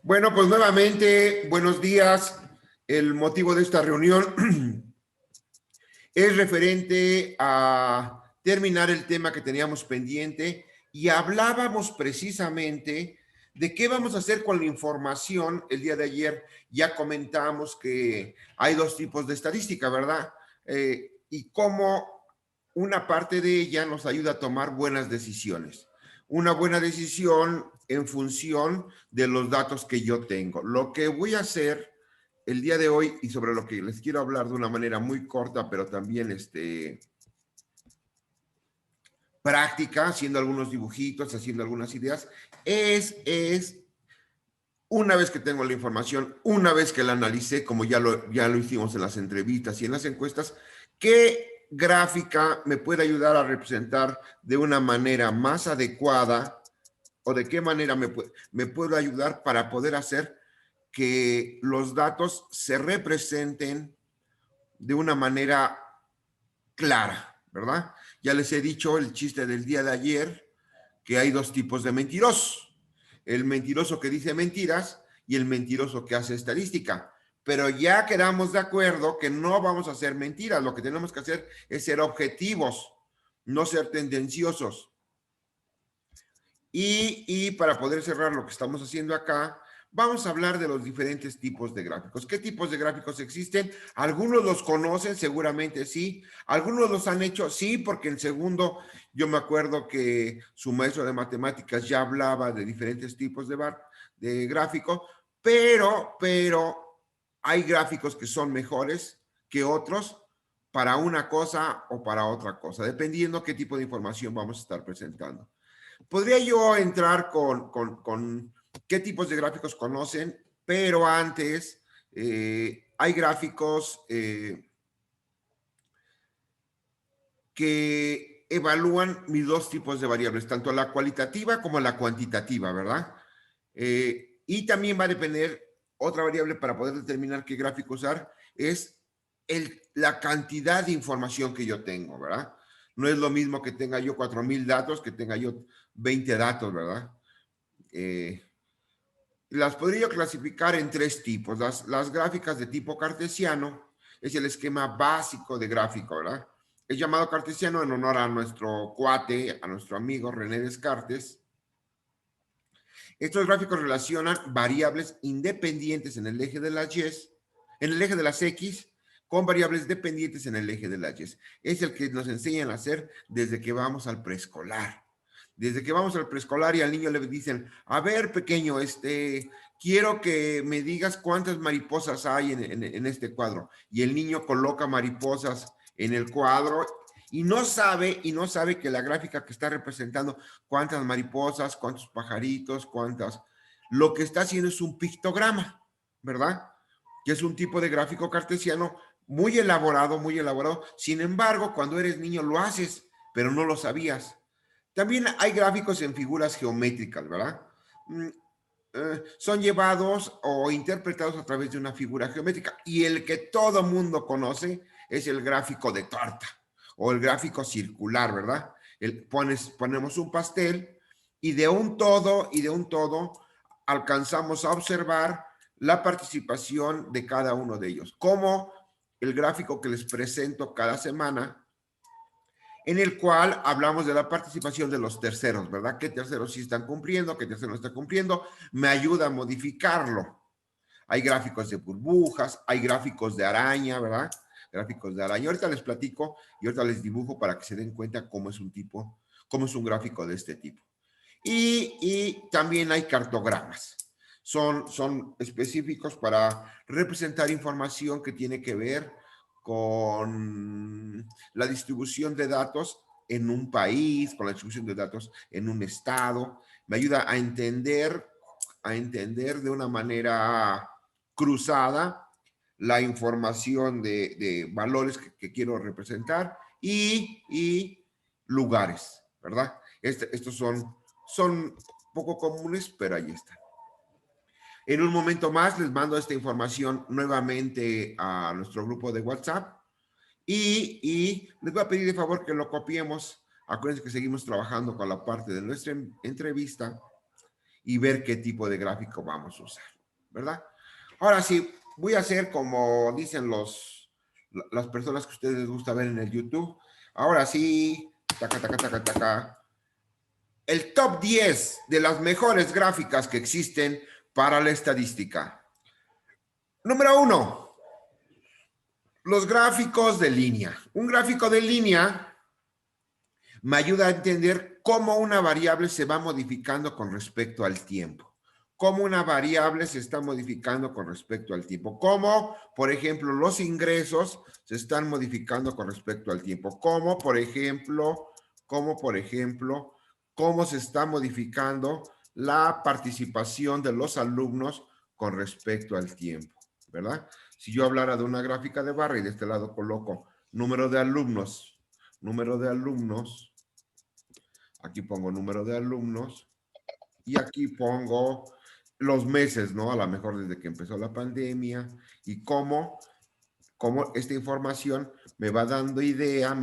Bueno, pues nuevamente, buenos días. El motivo de esta reunión es referente a terminar el tema que teníamos pendiente y hablábamos precisamente de qué vamos a hacer con la información. El día de ayer ya comentamos que hay dos tipos de estadística, ¿verdad? Y cómo una parte de ella nos ayuda a tomar buenas decisiones. Una buena decisión en función de los datos que yo tengo. Lo que voy a hacer el día de hoy y sobre lo que les quiero hablar de una manera muy corta, pero también práctica, haciendo algunos dibujitos, haciendo algunas ideas, es una vez que tengo la información, una vez que la analicé, como ya lo hicimos en las entrevistas y en las encuestas, ¿qué gráfica me puede ayudar a representar de una manera más adecuada o de qué manera me puedo ayudar para poder hacer que los datos se representen de una manera clara, ¿verdad? Ya les he dicho el chiste del día de ayer, que hay dos tipos de mentirosos. El mentiroso que dice mentiras y el mentiroso que hace estadística. Pero ya quedamos de acuerdo que no vamos a hacer mentiras. Lo que tenemos que hacer es ser objetivos, no ser tendenciosos. Y para poder cerrar lo que estamos haciendo acá, vamos a hablar de los diferentes tipos de gráficos. ¿Qué tipos de gráficos existen? Algunos los conocen, seguramente sí. Algunos los han hecho, sí, porque en segundo yo me acuerdo que su maestro de matemáticas ya hablaba de diferentes tipos de gráfico, pero hay gráficos que son mejores que otros para una cosa o para otra cosa, dependiendo qué tipo de información vamos a estar presentando. Podría yo entrar con qué tipos de gráficos conocen, pero antes hay gráficos que evalúan mis dos tipos de variables, tanto la cualitativa como la cuantitativa, ¿verdad? Y también va a depender, otra variable para poder determinar qué gráfico usar, es la cantidad de información que yo tengo, ¿verdad? No es lo mismo que tenga yo 4,000 datos que tenga yo 20 datos, ¿verdad? Las podría clasificar en tres tipos. Las gráficas de tipo cartesiano es el esquema básico de gráfico, ¿verdad? Es llamado cartesiano en honor a nuestro cuate, a nuestro amigo René Descartes. Estos gráficos relacionan variables independientes en el eje de las Y, en el eje de las X, con variables dependientes en el eje de las Y. Es el que nos enseñan a hacer desde que vamos al preescolar. Desde que vamos al preescolar y al niño le dicen, a ver, pequeño, quiero que me digas cuántas mariposas hay en este cuadro. Y el niño coloca mariposas en el cuadro y no sabe que la gráfica que está representando cuántas mariposas, cuántos pajaritos, lo que está haciendo es un pictograma, ¿verdad? Que es un tipo de gráfico cartesiano muy elaborado, muy elaborado. Sin embargo, cuando eres niño lo haces, pero no lo sabías. También hay gráficos en figuras geométricas, ¿verdad? Son llevados o interpretados a través de una figura geométrica. Y el que todo mundo conoce es el gráfico de torta o el gráfico circular, ¿verdad? Ponemos un pastel y de un todo alcanzamos a observar la participación de cada uno de ellos. Como el gráfico que les presento cada semana, en el cual hablamos de la participación de los terceros, ¿verdad? ¿Qué terceros sí están cumpliendo? ¿Qué terceros no están cumpliendo? Me ayuda a modificarlo. Hay gráficos de burbujas, hay gráficos de araña, ¿verdad? Gráficos de araña. Ahorita les platico y ahorita les dibujo para que se den cuenta cómo es cómo es un gráfico de este tipo. Y también hay cartogramas. Son específicos para representar información que tiene que ver con la distribución de datos en un país, con la distribución de datos en un estado. Me ayuda a entender de una manera cruzada la información de valores que quiero representar y lugares, ¿verdad? Estos son poco comunes, pero ahí están. En un momento más les mando esta información nuevamente a nuestro grupo de WhatsApp y les voy a pedir de favor que lo copiemos. Acuérdense que seguimos trabajando con la parte de nuestra entrevista y ver qué tipo de gráfico vamos a usar, ¿verdad? Ahora sí, voy a hacer como dicen las personas que a ustedes les gusta ver en el YouTube. Ahora sí, taca, taca, taca, taca. El top 10 de las mejores gráficas que existen para la estadística. Número 1, los gráficos de línea. Un gráfico de línea me ayuda a entender cómo una variable se va modificando con respecto al tiempo. Cómo una variable se está modificando con respecto al tiempo. Cómo, por ejemplo, los ingresos se están modificando con respecto al tiempo. Cómo, por ejemplo, cómo se está modificando la participación de los alumnos con respecto al tiempo, ¿verdad? Si yo hablara de una gráfica de barra y de este lado coloco número de alumnos, aquí pongo número de alumnos y aquí pongo los meses, ¿no? A lo mejor desde que empezó la pandemia y cómo esta información me va dando idea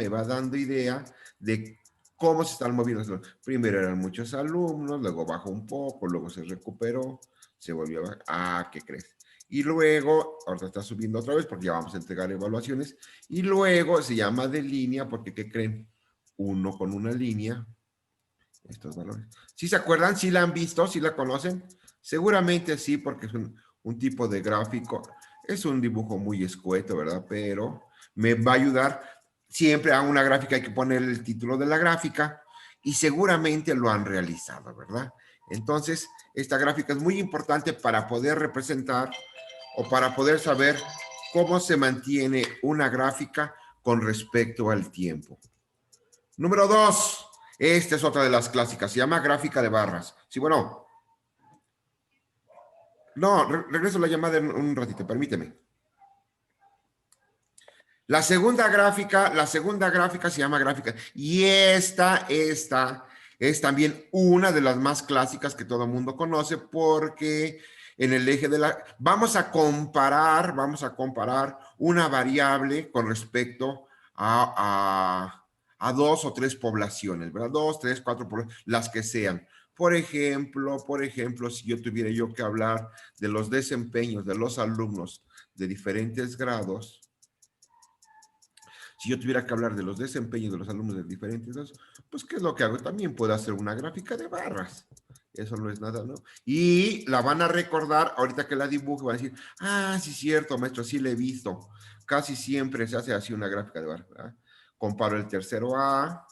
de cómo se están moviendo. Primero eran muchos alumnos, luego bajó un poco, luego se recuperó, se volvió a bajar. Ah, ¿qué crees? Y luego, ahorita está subiendo otra vez porque ya vamos a entregar evaluaciones. Y luego se llama de línea porque, ¿qué creen? Uno con una línea, estos valores. ¿Sí se acuerdan? ¿Sí la han visto? ¿Sí la conocen? Seguramente sí, porque es un tipo de gráfico. Es un dibujo muy escueto, ¿verdad? Pero me va a ayudar. Siempre a una gráfica hay que poner el título de la gráfica y seguramente lo han realizado, ¿verdad? Entonces, esta gráfica es muy importante para poder representar o para poder saber cómo se mantiene una gráfica con respecto al tiempo. Número 2. Esta es otra de las clásicas. Se llama gráfica de barras. Sí, bueno. No, regreso la llamada en un ratito, permíteme. La segunda gráfica se llama gráfica. Y esta es también una de las más clásicas que todo el mundo conoce porque en el eje de la... Vamos a comparar una variable con respecto a dos o tres poblaciones, ¿verdad? Dos, tres, cuatro poblaciones, las que sean. Por ejemplo, si yo tuviera yo que hablar de los desempeños de los alumnos de diferentes grados, si yo tuviera que hablar de los desempeños de los alumnos de diferentes grados, pues ¿qué es lo que hago? También puedo hacer una gráfica de barras. Eso no es nada, ¿no? Y la van a recordar, ahorita que la dibuje, van a decir, ah, sí, cierto, maestro, sí la he visto. Casi siempre se hace así una gráfica de barras, ¿verdad? Comparo el tercero A.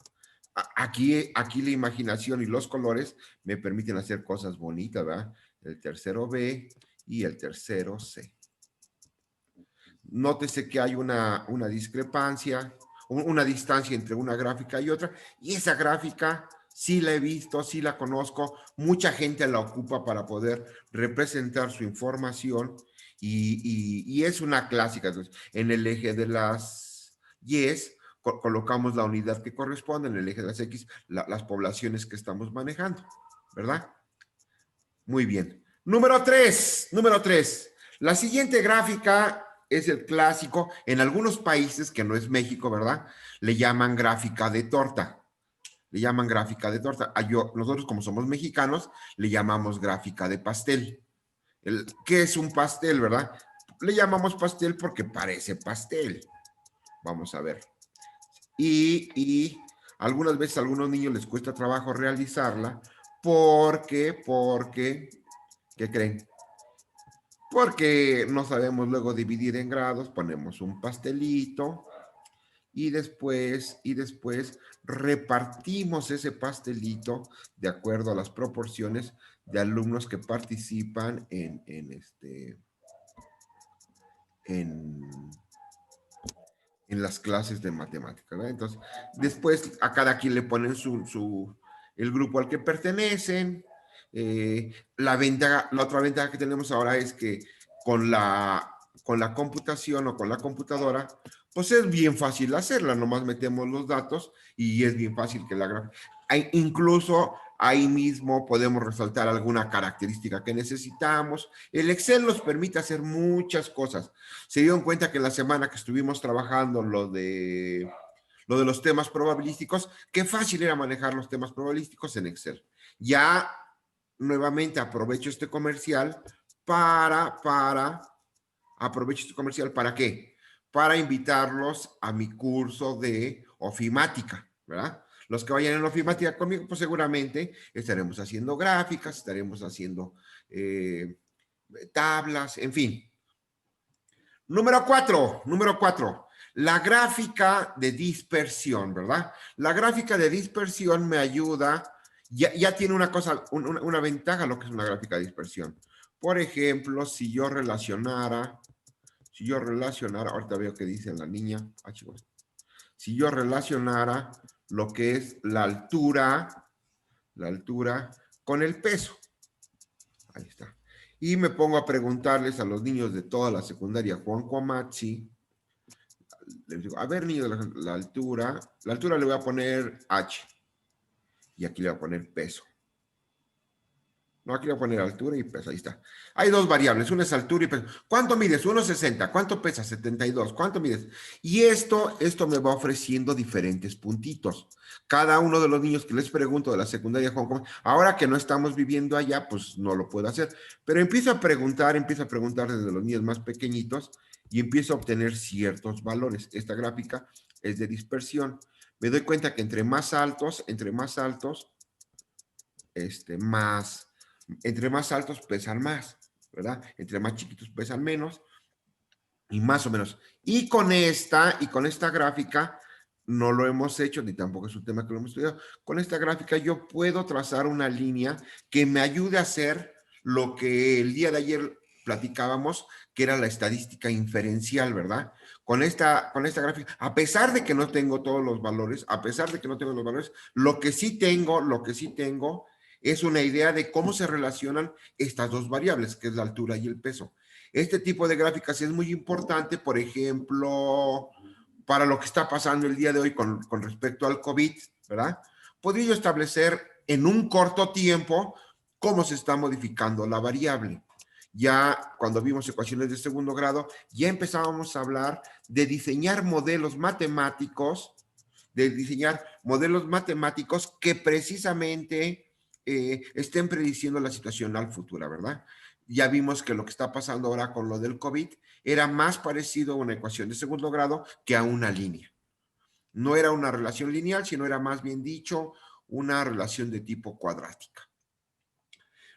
Aquí la imaginación y los colores me permiten hacer cosas bonitas, ¿verdad? El tercero B y el tercero C. Nótese que hay una discrepancia, una distancia entre una gráfica y otra, y esa gráfica sí la he visto, sí la conozco, mucha gente la ocupa para poder representar su información y es una clásica. Entonces, en el eje de las Y's colocamos la unidad que corresponde, en el eje de las X las poblaciones que estamos manejando, ¿verdad? Muy bien. Número 3. La siguiente gráfica es el clásico. En algunos países, que no es México, ¿verdad? Le llaman gráfica de torta. Nosotros, como somos mexicanos, le llamamos gráfica de pastel. ¿Qué es un pastel, verdad? Le llamamos pastel porque parece pastel. Vamos a ver. Y algunas veces a algunos niños les cuesta trabajo realizarla porque, ¿qué creen? Porque no sabemos luego dividir en grados, ponemos un pastelito y después repartimos ese pastelito de acuerdo a las proporciones de alumnos que participan en las clases de matemáticas, ¿verdad? Entonces, después a cada quien le ponen el grupo al que pertenecen. La otra ventaja que tenemos ahora es que con la computación o con la computadora, pues es bien fácil hacerla, nomás metemos los datos y es bien fácil que la gráfica. Incluso ahí mismo podemos resaltar alguna característica que necesitamos. El Excel nos permite hacer muchas cosas. Se dieron cuenta que en la semana que estuvimos trabajando lo de los temas probabilísticos, qué fácil era manejar los temas probabilísticos en Excel. Ya nuevamente aprovecho este comercial aprovecho este comercial ¿para qué? Para invitarlos a mi curso de ofimática, ¿verdad? Los que vayan en ofimática conmigo, pues seguramente estaremos haciendo gráficas, estaremos haciendo tablas, en fin. Número cuatro, la gráfica de dispersión, ¿verdad? La gráfica de dispersión me ayuda, ya tiene una cosa, una ventaja lo que es una gráfica de dispersión. Por ejemplo, si yo relacionara, ahorita veo que dice la niña, chicos, si yo relacionara lo que es la altura con el peso. Ahí está. Y me pongo a preguntarles a los niños de toda la secundaria Juan Coamachi, les digo, a ver, niños, la altura le voy a poner H. Y aquí le voy a poner peso. No, aquí le voy a poner altura y peso, ahí está. Hay dos variables, una es altura y peso. ¿Cuánto mides? 1,60. ¿Cuánto pesa? 72. ¿Cuánto mides? Y esto me va ofreciendo diferentes puntitos. Cada uno de los niños que les pregunto de la secundaria, ahora que no estamos viviendo allá, pues no lo puedo hacer. Pero empiezo a preguntar desde los niños más pequeñitos y empiezo a obtener ciertos valores. Esta gráfica es de dispersión. Me doy cuenta que entre más altos, entre más altos pesan más, ¿verdad? Entre más chiquitos pesan menos y más o menos. Y con esta gráfica no lo hemos hecho, ni tampoco es un tema que lo hemos estudiado. Con esta gráfica yo puedo trazar una línea que me ayude a hacer lo que el día de ayer platicábamos, que era la estadística inferencial, ¿verdad? Con esta gráfica, a pesar de que no tengo todos los valores, lo que sí tengo es una idea de cómo se relacionan estas dos variables, que es la altura y el peso. Este tipo de gráficas es muy importante, por ejemplo, para lo que está pasando el día de hoy con respecto al COVID, ¿verdad? Podría yo establecer en un corto tiempo cómo se está modificando la variable. Ya cuando vimos ecuaciones de segundo grado, ya empezábamos a hablar de diseñar modelos matemáticos, que precisamente estén prediciendo la situación al futuro, ¿verdad? Ya vimos que lo que está pasando ahora con lo del COVID era más parecido a una ecuación de segundo grado que a una línea. No era una relación lineal, sino era más bien dicho una relación de tipo cuadrática.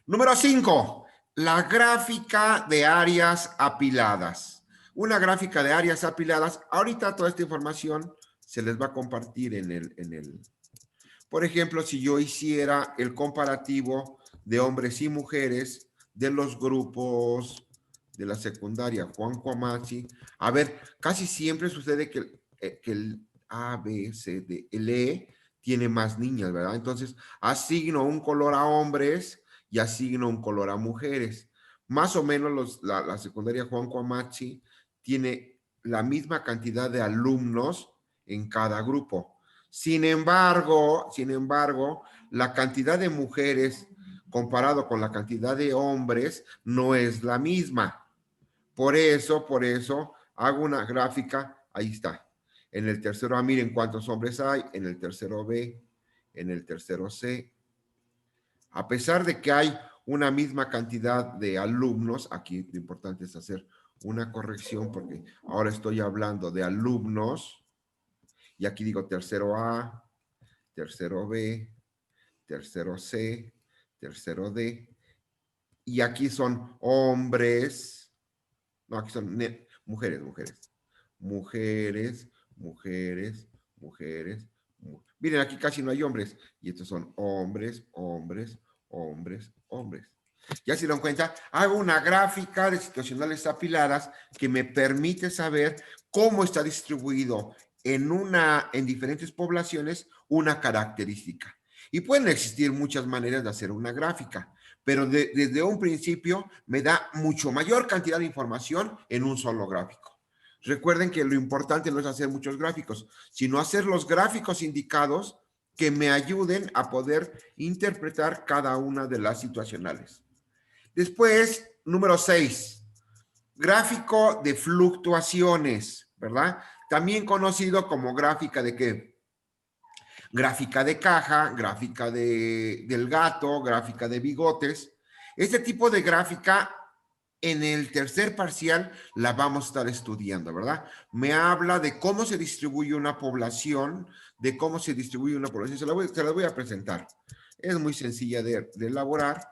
Número 5, la gráfica de áreas apiladas. Una gráfica de áreas apiladas, ahorita toda esta información se les va a compartir en el. Por ejemplo, si yo hiciera el comparativo de hombres y mujeres de los grupos de la secundaria Juan Coamachi, a ver, casi siempre sucede que el A, B, C, D, el E tiene más niñas, ¿verdad? Entonces, asigno un color a hombres y asigno un color a mujeres. Más o menos la secundaria Juan Coamachi tiene la misma cantidad de alumnos en cada grupo. Sin embargo, la cantidad de mujeres comparado con la cantidad de hombres no es la misma. Por eso hago una gráfica, ahí está. En el tercero A, miren cuántos hombres hay, en el tercero B, en el tercero C. A pesar de que hay una misma cantidad de alumnos, aquí lo importante es hacer una corrección porque ahora estoy hablando de alumnos. Y aquí digo tercero A, tercero B, tercero C, tercero D. Y aquí son hombres. No, aquí son mujeres. Miren, aquí casi no hay hombres. Y estos son hombres. Ya se dieron cuenta, hago una gráfica de situacionales apiladas que me permite saber cómo está distribuido en diferentes poblaciones una característica. Y pueden existir muchas maneras de hacer una gráfica, pero desde un principio me da mucho mayor cantidad de información en un solo gráfico. Recuerden que lo importante no es hacer muchos gráficos, sino hacer los gráficos indicados que me ayuden a poder interpretar cada una de las situacionales. Después, número 6, gráfico de fluctuaciones, ¿verdad? También conocido como gráfica de ¿qué? Gráfica de caja, gráfica del gato, gráfica de bigotes. Este tipo de gráfica en el tercer parcial la vamos a estar estudiando, ¿verdad? Me habla de cómo se distribuye una población, de cómo se distribuye una población. Se la voy a presentar. Es muy sencilla de elaborar,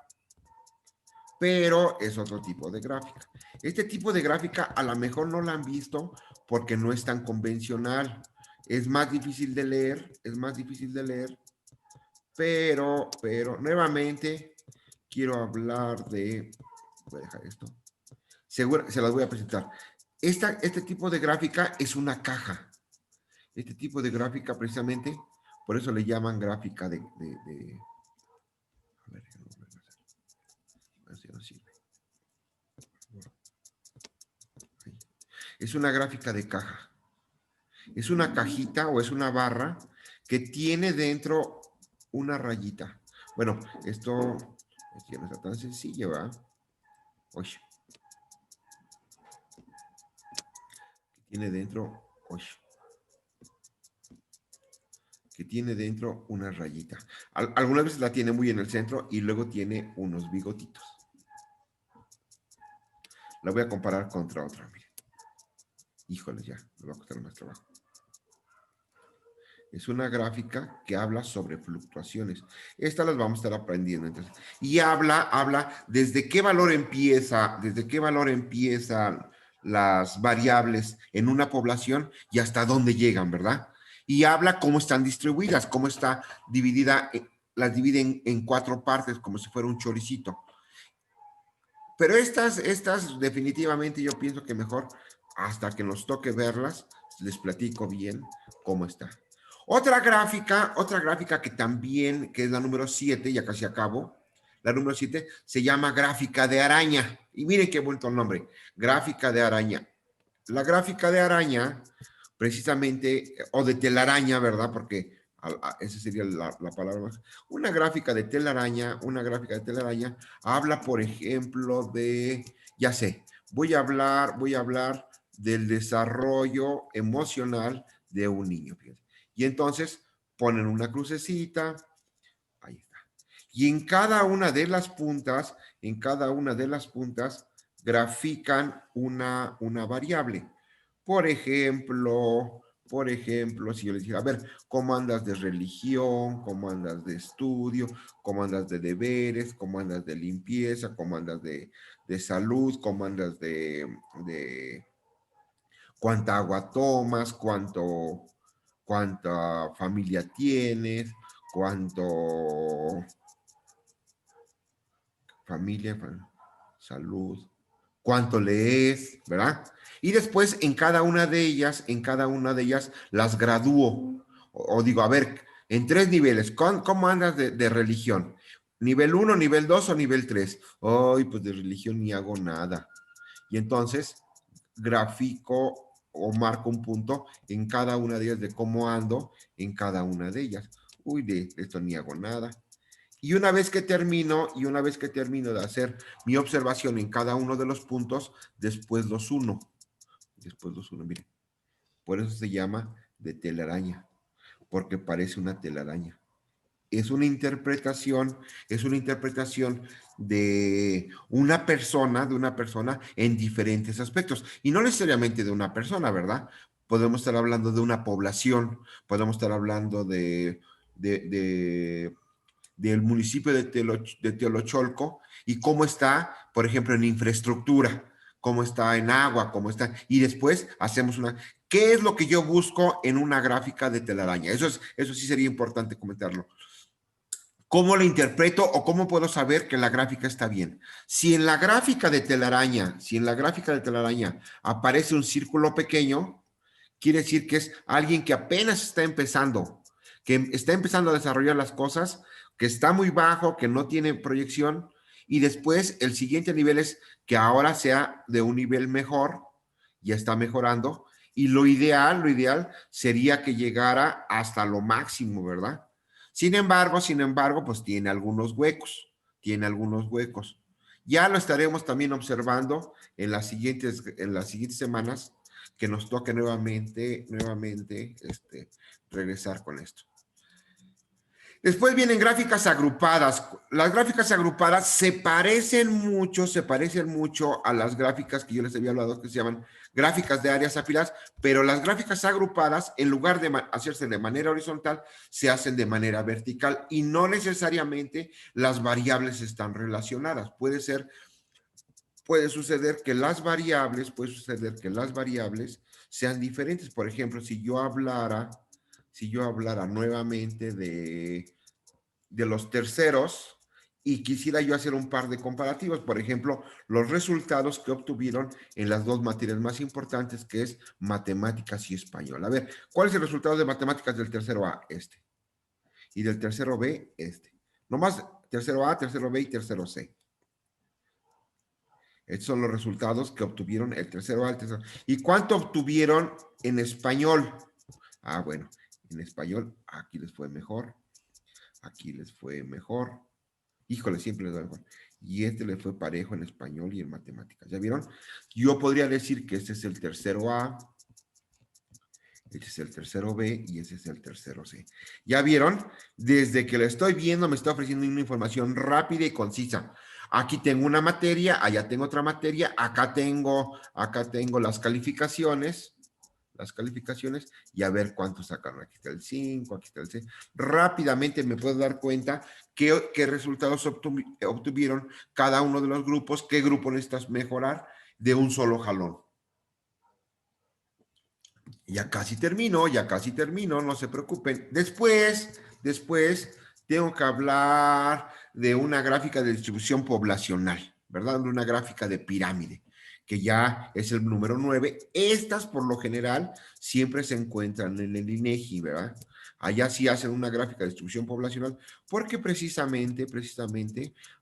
pero es otro tipo de gráfica. Este tipo de gráfica a lo mejor no la han visto porque no es tan convencional. Es más difícil de leer, es más difícil de leer, pero nuevamente quiero hablar de, voy a dejar esto, seguro, se las voy a presentar. Este tipo de gráfica es una caja. Este tipo de gráfica precisamente, por eso le llaman gráfica de a ver, a ver si no sirve. Es una gráfica de caja. Es una cajita o es una barra que tiene dentro una rayita. Bueno, esto ya no está tan sencillo, ¿verdad? Uy. Tiene dentro, uy, que tiene dentro una rayita. Algunas veces la tiene muy en el centro y luego tiene unos bigotitos. La voy a comparar contra otra, miren. Híjole, ya, me va a costar más trabajo. Es una gráfica que habla sobre fluctuaciones. Estas las vamos a estar aprendiendo. Entonces, y habla desde qué valor empiezan las variables en una población y hasta dónde llegan, ¿verdad? Y habla cómo están distribuidas, cómo está dividida, las dividen en cuatro partes, como si fuera un choricito. Pero estas definitivamente yo pienso que mejor hasta que nos toque verlas, les platico bien cómo está. Otra gráfica que también, que es la número 7, ya casi acabo, la número 7 se llama gráfica de araña. Y miren qué bonito el nombre, gráfica de araña. La gráfica de araña, precisamente, o de telaraña, ¿verdad? Porque esa sería la palabra más. Una gráfica de telaraña, habla, por ejemplo, de, ya sé, voy a hablar del desarrollo emocional de un niño. Fíjense. Y entonces ponen una crucecita, ahí está. Y en cada una de las puntas, grafican una variable. Por ejemplo, si yo les dijera, a ver, ¿cómo andas de religión? ¿Cómo andas de estudio? ¿Cómo andas de deberes? ¿Cómo andas de limpieza? ¿Cómo andas de salud? ¿Cómo andas de cuánta agua tomas? ¿Cuánta familia tienes? ¿Cuánto familia, salud, cuánto lees, ¿verdad? Y después en cada una de ellas las gradúo. O digo, a ver, en tres niveles, ¿cómo andas de religión? ¿Nivel 1, nivel 2 o nivel 3? Ay, pues de religión ni hago nada. Y entonces grafico o marco un punto en cada una de ellas de cómo ando en cada una de ellas. Uy, de esto ni hago nada. Y una vez que termino de hacer mi observación en cada uno de los puntos, después los uno. Después los uno, miren. Por eso se llama de telaraña, porque parece una telaraña. Es una interpretación de una persona en diferentes aspectos. Y no necesariamente de una persona, ¿verdad? Podemos estar hablando de una población, podemos estar hablando de del municipio de Teolocholco y cómo está, por ejemplo, en infraestructura, cómo está en agua, cómo está. Y después hacemos una... ¿Qué es lo que yo busco en una gráfica de telaraña? Eso sí sería importante comentarlo. ¿Cómo lo interpreto o cómo puedo saber que la gráfica está bien? Si en la gráfica de telaraña aparece un círculo pequeño, quiere decir que es alguien que apenas que está empezando a desarrollar las cosas, que está muy bajo, que no tiene proyección, y después el siguiente nivel es que ahora sea de un nivel mejor, ya está mejorando, y lo ideal sería que llegara hasta lo máximo, ¿verdad? Sin embargo, pues tiene algunos huecos. Ya lo estaremos también observando en las siguientes semanas que nos toque nuevamente regresar con esto. Después vienen gráficas agrupadas. Las gráficas agrupadas se parecen mucho a las gráficas que yo les había hablado, que se llaman gráficas de áreas apiladas, pero las gráficas agrupadas, en lugar de hacerse de manera horizontal, se hacen de manera vertical y no necesariamente las variables están relacionadas. Puede suceder que las variables sean diferentes. Por ejemplo, si yo hablara nuevamente de los terceros y quisiera yo hacer un par de comparativos, por ejemplo, los resultados que obtuvieron en las dos materias más importantes, que es matemáticas y español. A ver, ¿cuál es el resultado de matemáticas del tercero A? Este. Y del tercero B, este. Nomás tercero A, tercero B y tercero C. Estos son los resultados que obtuvieron el tercero A, el tercero. ¿Y cuánto obtuvieron en español? Ah, bueno, en español aquí les fue mejor. Aquí les fue mejor. Híjole, siempre les da mejor. Y este le fue parejo en español y en matemáticas. ¿Ya vieron? Yo podría decir que este es el tercero A, este es el tercero B y este es el tercero C. ¿Ya vieron? Desde que lo estoy viendo me está ofreciendo una información rápida y concisa. Aquí tengo una materia, allá tengo otra materia, acá tengo las calificaciones y a ver cuánto sacaron. Aquí está el 5, aquí está el 6. Rápidamente me puedo dar cuenta qué resultados obtuvieron cada uno de los grupos, qué grupo necesitas mejorar de un solo jalón. Ya casi termino, no se preocupen. Después tengo que hablar de una gráfica de distribución poblacional, ¿verdad? De una gráfica de pirámide, que ya es el número 9. Estas, por lo general, siempre se encuentran en el INEGI, ¿verdad? Allá sí hacen una gráfica de distribución poblacional, porque precisamente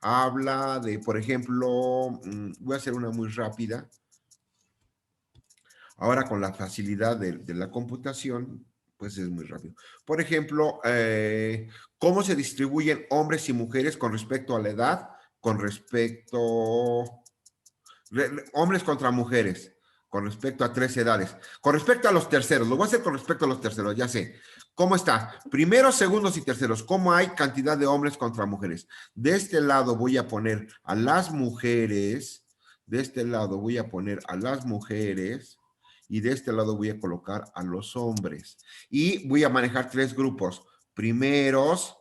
habla de, por ejemplo, voy a hacer una muy rápida. Ahora con la facilidad de la computación, pues es muy rápido. Por ejemplo, ¿cómo se distribuyen hombres y mujeres con respecto a la edad? Hombres contra mujeres, con respecto a 3 edades. Con respecto a los terceros, lo voy a hacer con respecto a los terceros, ya sé. ¿Cómo está? Primeros, segundos y terceros. ¿Cómo hay cantidad de hombres contra mujeres? De este lado voy a poner a las mujeres, de este lado voy a poner a las mujeres y de este lado voy a colocar a los hombres. Y voy a manejar 3 grupos, primeros,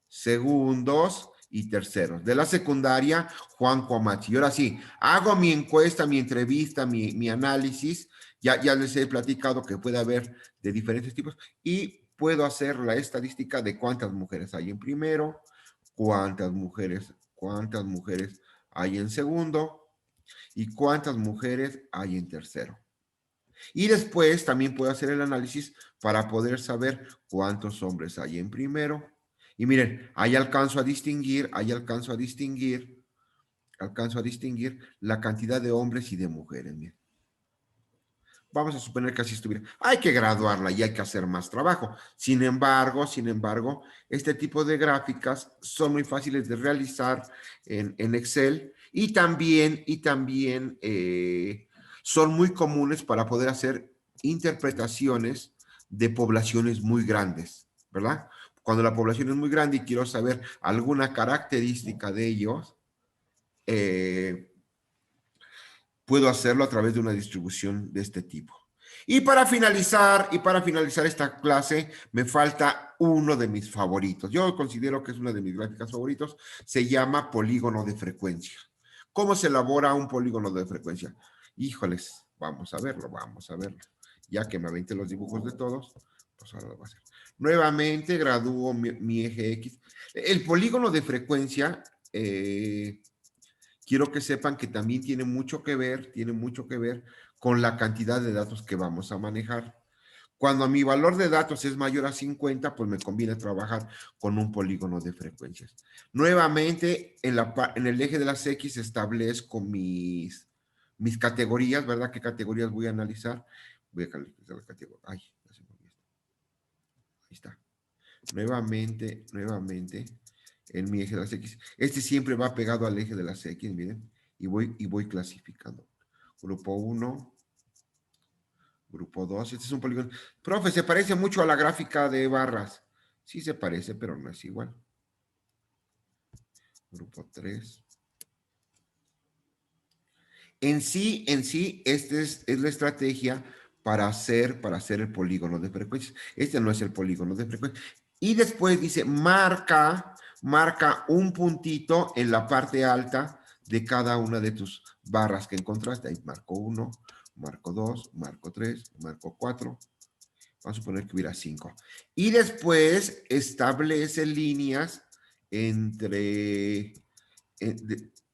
segundos y terceros. De la secundaria, Juan Comachi. Y ahora sí, hago mi encuesta, mi entrevista, mi análisis. Ya les he platicado que puede haber de diferentes tipos y puedo hacer la estadística de cuántas mujeres hay en primero, cuántas mujeres hay en segundo y cuántas mujeres hay en tercero. Y después también puedo hacer el análisis para poder saber cuántos hombres hay en primero. Y miren, ahí alcanzo a distinguir la cantidad de hombres y de mujeres. Miren. Vamos a suponer que así estuviera. Hay que graduarla y hay que hacer más trabajo. Sin embargo, este tipo de gráficas son muy fáciles de realizar en Excel y también son muy comunes para poder hacer interpretaciones de poblaciones muy grandes, ¿verdad? Cuando la población es muy grande y quiero saber alguna característica de ellos, puedo hacerlo a través de una distribución de este tipo. Y para finalizar esta clase, me falta uno de mis favoritos. Yo considero que es una de mis gráficas favoritos. Se llama polígono de frecuencia. ¿Cómo se elabora un polígono de frecuencia? Híjoles, vamos a verlo. Ya que me aventé los dibujos de todos, pues ahora lo voy a hacer. Nuevamente gradúo mi eje X. El polígono de frecuencia, quiero que sepan que también tiene mucho que ver con la cantidad de datos que vamos a manejar. Cuando mi valor de datos es mayor a 50, pues me conviene trabajar con un polígono de frecuencias. Nuevamente, en el eje de las X establezco mis categorías, ¿verdad? ¿Qué categorías voy a analizar? Voy a calificar la categoría. Ay, ya se me olvidó. Ahí está. Nuevamente, en mi eje de las X. Este siempre va pegado al eje de las X, miren, y voy clasificando. Grupo 1, grupo 2, este es un polígono. Profe, se parece mucho a la gráfica de barras. Sí se parece, pero no es igual. Grupo 3. En sí, esta es la estrategia para hacer el polígono de frecuencias. Este no es el polígono de frecuencias. Y después dice, marca un puntito en la parte alta de cada una de tus barras que encontraste. Ahí marco 1, marco 2, marco 3, marco 4. Vamos a suponer que hubiera 5. Y después establece líneas entre,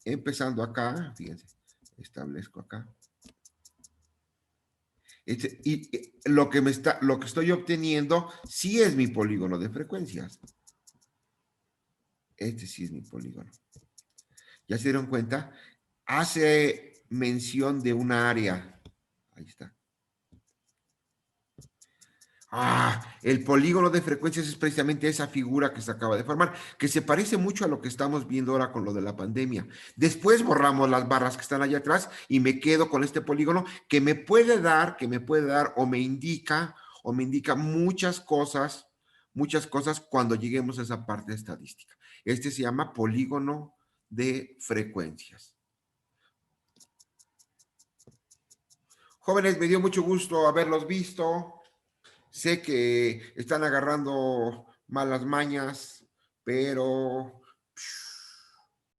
empezando acá, fíjense, establezco acá. Lo que estoy obteniendo sí es mi polígono de frecuencias. Este sí es mi polígono. ¿Ya se dieron cuenta? Hace mención de una área. Ahí está. El polígono de frecuencias es precisamente esa figura que se acaba de formar, que se parece mucho a lo que estamos viendo ahora con lo de la pandemia. Después borramos las barras que están allá atrás y me quedo con este polígono que me puede dar o me indica muchas cosas cuando lleguemos a esa parte estadística. Este se llama polígono de frecuencias. Jóvenes, me dio mucho gusto haberlos visto. Sé que están agarrando malas mañas, pero